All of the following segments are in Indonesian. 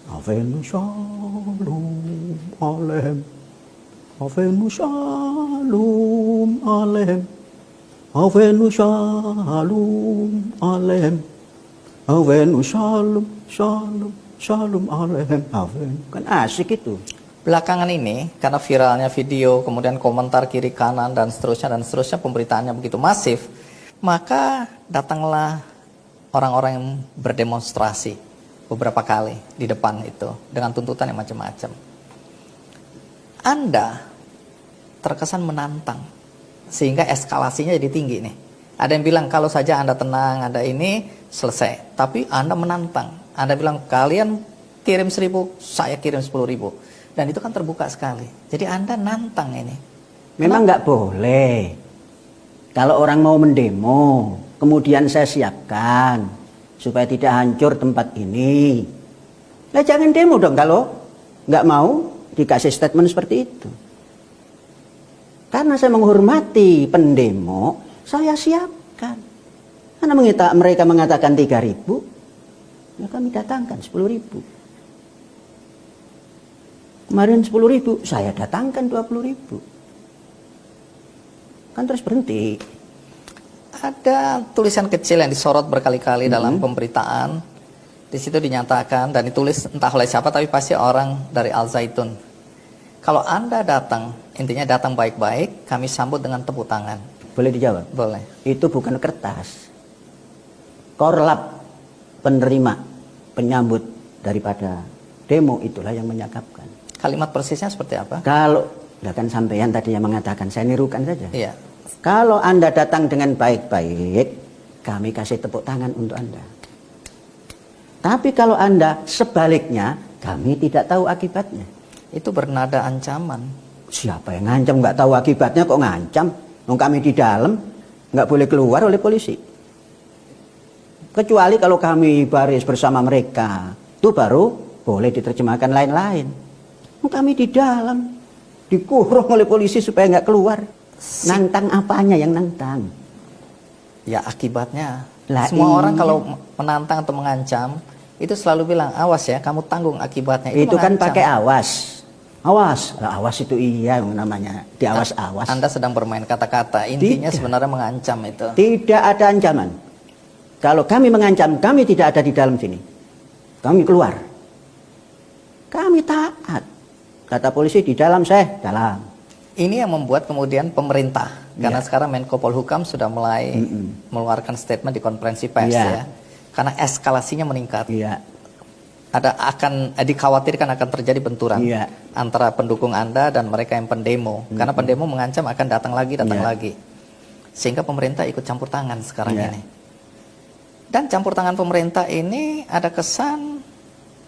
Avenu shalom aleichem. Avenu shalom aleichem. Avenu shalom aleichem. Avenu shalom shalom shalom aleichem. Avenu. Kan asik itu. Belakangan ini, karena viralnya video, kemudian komentar kiri kanan dan seterusnya pemberitaannya begitu masif, maka datanglah orang-orang yang berdemonstrasi beberapa kali di depan itu dengan tuntutan yang macam-macam. Anda terkesan menantang sehingga eskalasinya jadi tinggi nih. Ada yang bilang kalau saja Anda tenang, Anda ini selesai. Tapi Anda menantang. Anda bilang kalian kirim 1.000, saya kirim 10.000. Dan itu kan terbuka sekali. Jadi Anda nantang ini. Memang nggak boleh. Kalau orang mau mendemo, kemudian saya siapkan supaya tidak hancur tempat ini. Nah, jangan demo dong kalau nggak mau dikasih statement seperti itu. Karena saya menghormati pendemo, saya siapkan. Karena mereka mengatakan 3.000, ya kami datangkan 10.000. Kemarin 10.000, saya datangkan 20.000. Kan terus berhenti. Ada tulisan kecil yang disorot berkali-kali dalam pemberitaan. Di situ dinyatakan dan ditulis entah oleh siapa, tapi pasti orang dari Al Zaitun. Kalau Anda datang, intinya datang baik-baik, kami sambut dengan tepuk tangan. Boleh dijawab? Boleh. Itu bukan kertas. Korlap penerima penyambut daripada demo itulah yang menyakapkan. Kalimat persisnya seperti apa? Kalau, kan sampean tadi yang mengatakan, saya nirukan saja. Iya. Kalau Anda datang dengan baik-baik, kami kasih tepuk tangan untuk Anda. Tapi kalau Anda sebaliknya, kami tidak tahu akibatnya. Itu bernada ancaman. Siapa yang ngancam? Nggak tahu akibatnya kok ngancam? Kami di dalam, nggak boleh keluar oleh polisi. Kecuali kalau kami baris bersama mereka, itu baru boleh diterjemahkan lain-lain. Kami di dalam, dikurung oleh polisi supaya nggak keluar. Nantang apanya yang nantang? Ya akibatnya. Lah, semua orang kalau menantang atau mengancam, itu selalu bilang, awas ya, kamu tanggung akibatnya. Itu kan pakai awas. Awas. Lah, awas itu iya namanya. Diawas-awas. Anda sedang bermain kata-kata. Intinya Tidak. sebenarnya mengancam itu. Tidak ada ancaman. Kalau kami mengancam, kami tidak ada di dalam sini. Kami keluar. Kami taat. Kata polisi di dalam, saya dalam. Ini yang membuat kemudian pemerintah, karena Ya. sekarang Menko Polhukam sudah mulai mengeluarkan statement di konferensi pers Ya. ya. Karena eskalasinya meningkat. Iya. Dikhawatirkan akan terjadi benturan Iya. antara pendukung Anda dan mereka yang pendemo. Karena pendemo mengancam akan datang lagi. Sehingga pemerintah ikut campur tangan sekarang ini. Dan campur tangan pemerintah ini ada kesan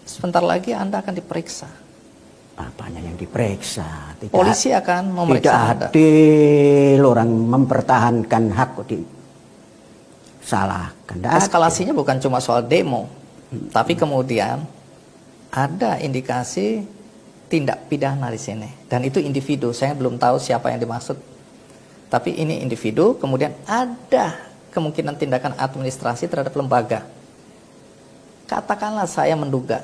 sebentar lagi Anda akan diperiksa. Apanya yang diperiksa? Polisi akan memeriksa Tidak Anda. adil orang mempertahankan hak kok disalahkan. Eskalasinya bukan cuma soal demo, tapi kemudian ada indikasi tindak pidana di sini. Dan itu individu, saya belum tahu siapa yang dimaksud. Tapi ini individu, kemudian ada kemungkinan tindakan administrasi terhadap lembaga. Katakanlah saya menduga.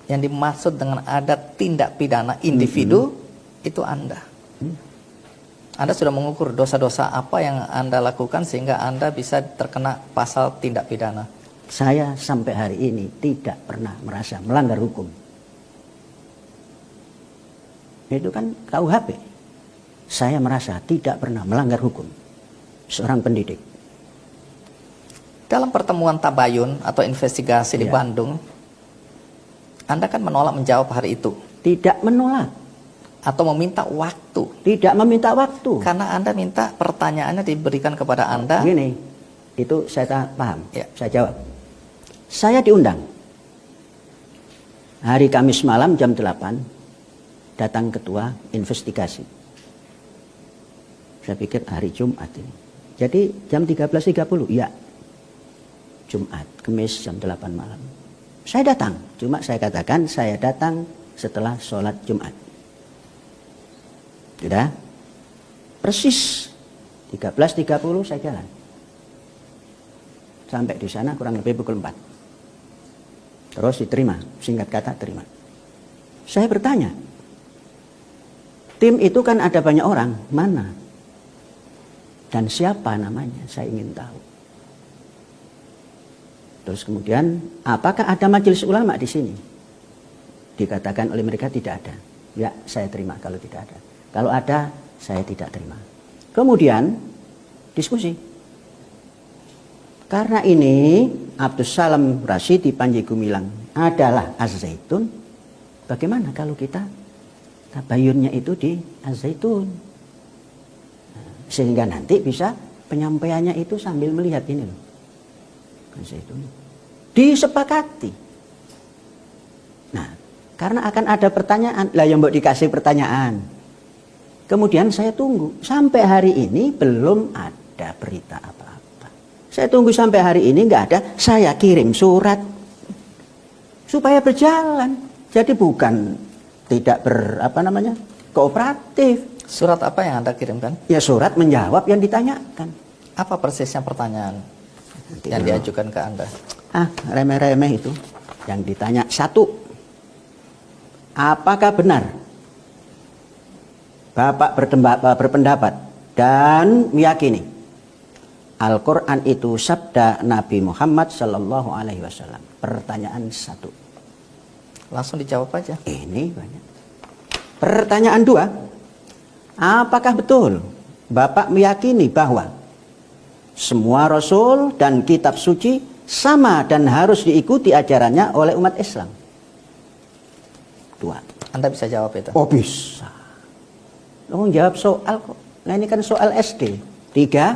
Yang dimaksud dengan ada tindak pidana individu, itu Anda. Anda sudah mengukur dosa-dosa apa yang Anda lakukan sehingga Anda bisa terkena pasal tindak pidana. Saya sampai hari ini tidak pernah merasa melanggar hukum. Itu kan KUHP. Saya merasa tidak pernah melanggar hukum. Seorang pendidik. Dalam pertemuan tabayun atau investigasi di Bandung, Anda kan menolak menjawab hari itu. Tidak menolak. Atau meminta waktu. Tidak meminta waktu. Karena Anda minta pertanyaannya diberikan kepada Anda. Gini, itu saya paham. Ya. Saya jawab. Saya diundang. Hari Kamis malam jam 8, datang ketua investigasi. Saya pikir hari Jumat ini. Jadi jam 13.30, ya. Jumat, Kamis jam 8 malam. Saya datang, cuma saya katakan saya datang setelah sholat Jumat. Sudah? Persis 13.30 saya jalan. Sampai di sana kurang lebih pukul 4. Terus diterima, singkat kata terima. Saya bertanya, tim itu kan ada banyak orang, mana? Dan siapa namanya? Saya ingin tahu. Terus kemudian, apakah ada majelis ulama di sini? Dikatakan oleh mereka tidak ada. Ya, saya terima kalau tidak ada. Kalau ada, saya tidak terima. Kemudian, diskusi. Karena ini Abdus Salam Rasyidi Panji Gumilang adalah Az-Zaitun, bagaimana kalau kita tabayunnya itu di Az-Zaitun? Sehingga nanti bisa penyampaiannya itu sambil melihat ini loh. Az-Zaitun. Disepakati. Nah, karena akan ada pertanyaan, lah yang mbok dikasih pertanyaan. Kemudian saya tunggu, sampai hari ini belum ada berita apa-apa. Saya tunggu sampai hari ini nggak ada, saya kirim surat supaya berjalan. Jadi bukan tidak kooperatif. Surat apa yang Anda kirimkan? Ya surat menjawab yang ditanyakan. Apa persisnya pertanyaan yang diajukan ke Anda? Remeh-remeh itu. Yang ditanya satu, apakah benar Bapak berpendapat dan meyakini Al-Quran itu sabda Nabi Muhammad Sallallahu Alaihi Wasallam? Pertanyaan satu. Langsung dijawab aja. Ini banyak. Pertanyaan dua, apakah betul Bapak meyakini bahwa semua Rasul dan kitab suci sama dan harus diikuti ajarannya oleh umat Islam? Dua. Anda bisa jawab itu? Oh bisa. Kamu jawab soal kok. Nah ini kan soal SD. Tiga,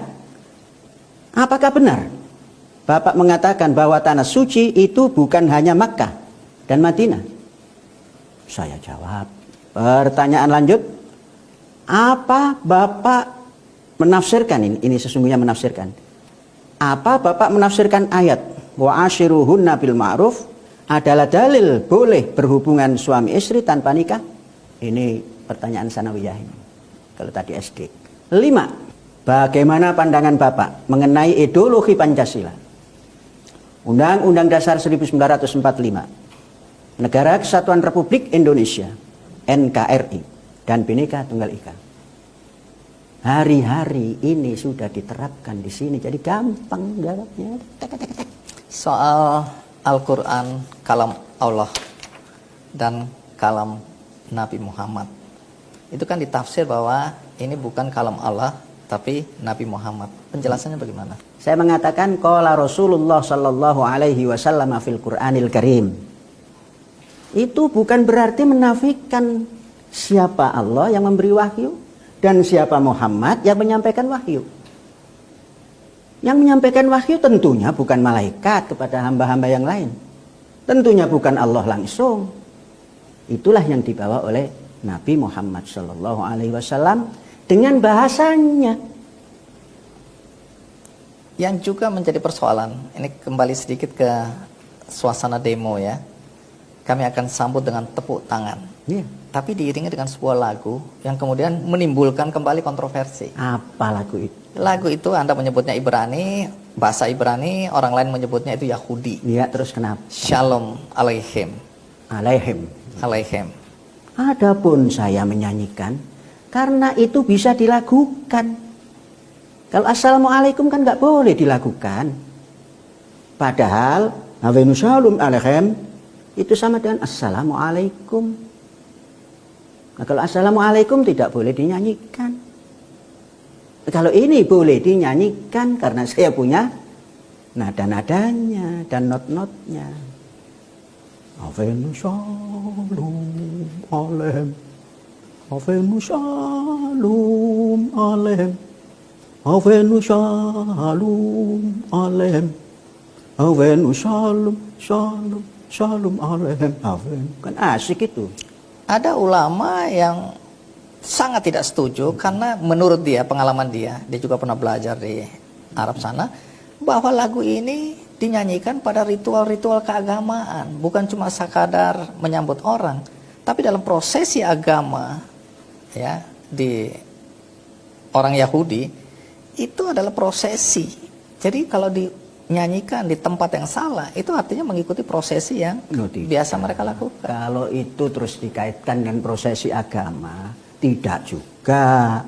apakah benar Bapak mengatakan bahwa tanah suci itu bukan hanya Makkah dan Madinah? Saya jawab. Pertanyaan lanjut, apa Bapak menafsirkan ini sesungguhnya menafsirkan? Apa Bapak menafsirkan ayat wa ashiruhunna bil ma'ruf adalah dalil boleh berhubungan suami istri tanpa nikah? Ini pertanyaan sanawiyah ini. Kalau tadi SD. 5. Bagaimana pandangan Bapak mengenai ideologi Pancasila? Undang-Undang Dasar 1945, Negara Kesatuan Republik Indonesia, NKRI, dan Bhinneka Tunggal Ika. Hari-hari ini sudah diterapkan di sini, jadi gampang jawabnya. Soal Al-Quran, kalam Allah dan kalam Nabi Muhammad, itu kan ditafsir bahwa ini bukan kalam Allah tapi Nabi Muhammad. Penjelasannya bagaimana? Saya mengatakan qala Rasulullah sallallahu alaihi wasallam fil Qur'anil Karim. Itu bukan berarti menafikan siapa Allah yang memberi wahyu dan siapa Muhammad yang menyampaikan wahyu. Yang menyampaikan wahyu tentunya bukan malaikat kepada hamba-hamba yang lain. Tentunya bukan Allah langsung. Itulah yang dibawa oleh Nabi Muhammad Sallallahu Alaihi Wasallam dengan bahasanya. Yang juga menjadi persoalan, ini kembali sedikit ke suasana demo ya. Kami akan sambut dengan tepuk tangan. Yeah. Tapi diiringi dengan sebuah lagu yang kemudian menimbulkan kembali kontroversi. Apa lagu itu? Lagu itu Anda menyebutnya Ibrani, bahasa Ibrani, orang lain menyebutnya itu Yahudi. Iya, terus kenapa? Shalom alaihim. Alaihim. Adapun saya menyanyikan karena itu bisa dilakukan. Kalau assalamualaikum kan nggak boleh dilakukan. Padahal Nawenu Shalom alaihim itu sama dengan assalamualaikum. Nah, kalau assalamualaikum tidak boleh dinyanyikan. Kalau ini boleh dinyanyikan karena saya punya nada-nadanya dan not-notnya. Nawenu Shalom alaihim. Nawenu Shalom alaihim. Nawenu Shalom alaihim. Nawenu Shalom alaihim. Kan asik itu. Ada ulama yang sangat tidak setuju karena menurut dia, pengalaman dia juga pernah belajar di Arab sana, bahwa lagu ini dinyanyikan pada ritual-ritual keagamaan, bukan cuma sekadar menyambut orang, tapi dalam prosesi agama ya di orang Yahudi itu adalah prosesi. Jadi kalau di nyanyikan di tempat yang salah, itu artinya mengikuti prosesi yang Loh, tidak. biasa mereka lakukan. Kalau itu terus dikaitkan dengan prosesi agama, tidak juga.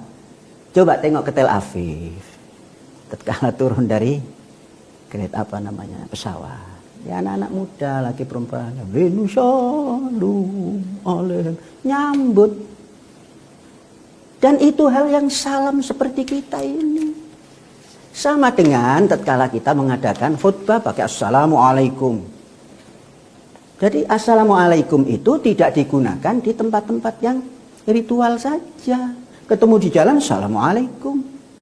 Coba tengok ke Tel Aviv. Tatkala turun dari pesawat. Ya anak-anak muda, laki perempuan, nyambut. Dan itu hal yang salam seperti kita ini. Sama dengan tatkala kita mengadakan khutbah pakai assalamualaikum. Jadi assalamualaikum itu tidak digunakan di tempat-tempat yang ritual saja. Ketemu di jalan assalamualaikum.